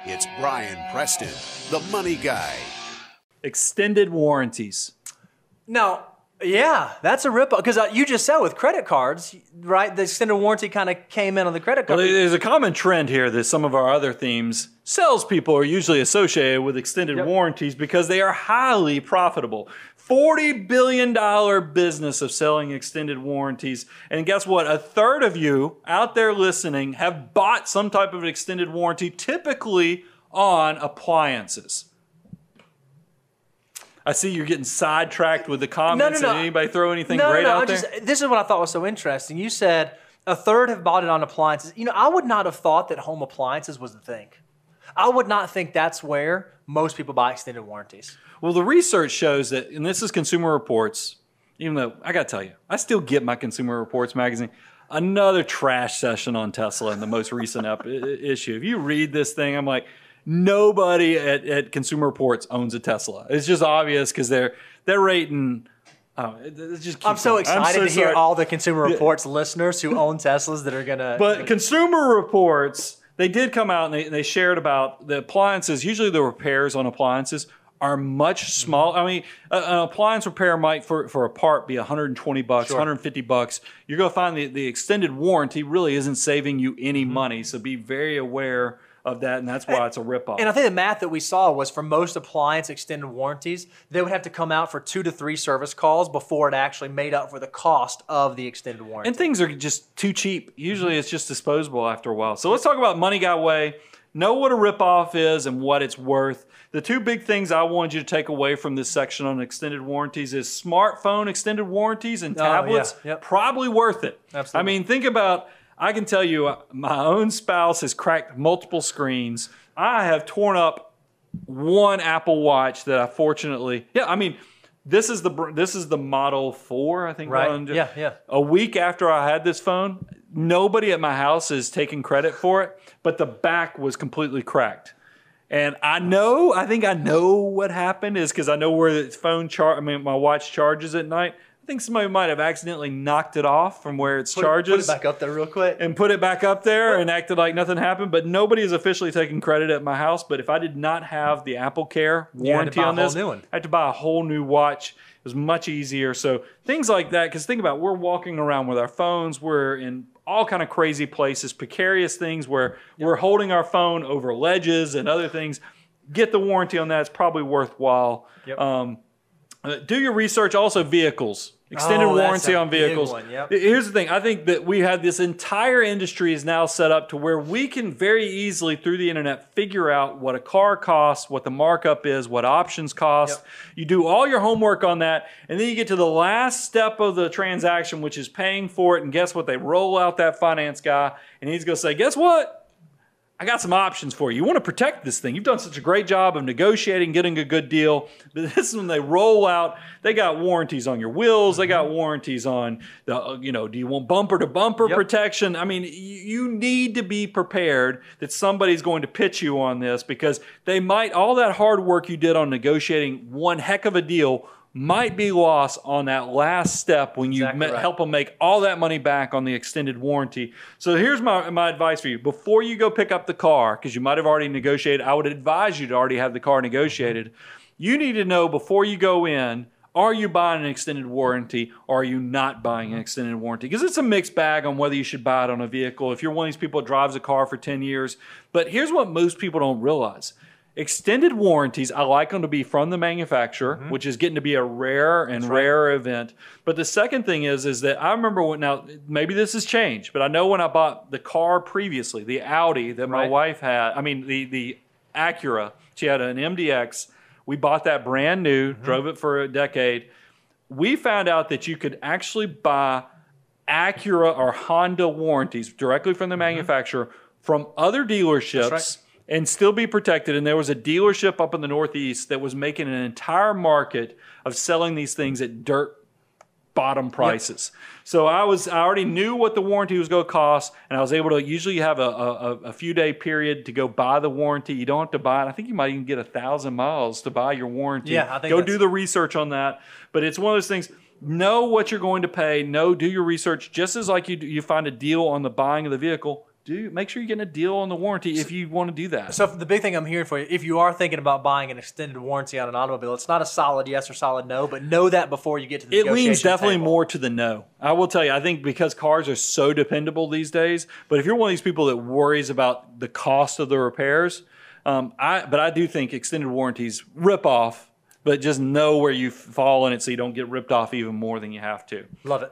It's Brian Preston, the money guy. Extended warranties. Now, yeah, that's a ripoff. Because you just said with credit cards, right? The extended warranty kind of came in on the credit card. Well, there's a common trend here that some of our other themes, salespeople are usually associated with extended warranties because they are highly profitable. $40 billion business of selling extended warranties. And guess what? A third of you out there listening have bought some type of extended warranty, typically on appliances. I see you're getting sidetracked with the comments. No. Did anybody throw anything great out there? This is what I thought was so interesting. You said a third have bought it on appliances. You know, I would not have thought that home appliances was the thing. I would not think that's where most people buy extended warranties. Well, the research shows that, and this is Consumer Reports, even though I got to tell you, I still get my Consumer Reports magazine. Another trash session on Tesla in the most recent issue. If you read this thing, I'm like, nobody at Consumer Reports owns a Tesla. It's just obvious because they're rating. I'm so excited to hear all the Consumer Reports listeners who own Teslas that are gonna. But Consumer Reports, they did come out and they shared about the appliances. Usually the repairs on appliances are much smaller. I mean, an appliance repair might for a part be $120, $150. You're going to find the extended warranty really isn't saving you any money. So be very aware of that, and that's why it's a ripoff. And I think the math that we saw was for most appliance extended warranties, they would have to come out for 2 to 3 service calls before it actually made up for the cost of the extended warranty. And things are just too cheap. Usually it's just disposable after a while. So let's talk about Money Guy Way. Know what a ripoff is and what it's worth. The two big things I wanted you to take away from this section on extended warranties is smartphone extended warranties and tablets. Probably worth it. Absolutely. I mean, think about, I can tell you, my own spouse has cracked multiple screens. I have torn up one Apple Watch that I fortunately, this is the Model 4, I think. Right. A week after I had this phone, nobody at my house is taking credit for it, but the back was completely cracked. And I think I know what happened is because I know where the my watch charges at night. I think somebody might have accidentally knocked it off from where it charges. Put it back up there real quick. And put it back up there and acted like nothing happened. But nobody is officially taking credit at my house. But if I did not have the Apple Care warranty on this, I had to buy a whole new watch. It was much easier. So things like that, because think about it, we're walking around with our phones. We're in all kind of crazy places, precarious things where we're holding our phone over ledges and other things. Get the warranty on that. It's probably worthwhile. Do your research. Also, vehicles. Extended warranty on vehicles. Here's the thing. I think that we have this entire industry is now set up to where we can very easily through the internet figure out what a car costs, what the markup is, what options cost. You do all your homework on that, and then you get to the last step of the transaction, which is paying for it. And guess what? They roll out that finance guy, and he's going to say, guess what? I got some options for you. You want to protect this thing. You've done such a great job of negotiating, getting a good deal. But this is when they roll out. They got warranties on your wheels. They got warranties on the, do you want bumper to bumper protection? I mean, you need to be prepared that somebody's going to pitch you on this because they might, all that hard work you did on negotiating one heck of a deal might be lost on that last step when you help them make all that money back on the extended warranty. So here's my advice for you. Before you go pick up the car, because you might have already negotiated, I would advise you to already have the car negotiated. You need to know before you go in, are you buying an extended warranty or are you not buying an extended warranty? Because it's a mixed bag on whether you should buy it on a vehicle. If you're one of these people that drives a car for 10 years. But here's what most people don't realize. Extended warranties, I like them to be from the manufacturer, which is getting to be a rare and rarer event. But the second thing is that I remember now maybe this has changed, but I know when I bought the car previously, the Audi that my wife had, the Acura, she had an MDX. We bought that brand new, drove it for a decade. We found out that you could actually buy Acura or Honda warranties directly from the manufacturer from other dealerships and still be protected. And there was a dealership up in the Northeast that was making an entire market of selling these things at dirt bottom prices. So I already knew what the warranty was going to cost, and I was able to usually have a few day period to go buy the warranty. You don't have to buy it. I think you might even get 1,000 miles to buy your warranty. Yeah, I think go do the research on that. But it's one of those things. Know what you're going to pay. Do your research. Just as like you find a deal on the buying of the vehicle, make sure you're getting a deal on the warranty if you want to do that. So the big thing I'm hearing for you, if you are thinking about buying an extended warranty on an automobile, it's not a solid yes or solid no, but know that before you get to the negotiation It leans definitely table. more to the no. I will tell you, I think because cars are so dependable these days, but if you're one of these people that worries about the cost of the repairs, I do think extended warranties rip off, but just know where you fall in it so you don't get ripped off even more than you have to. Love it.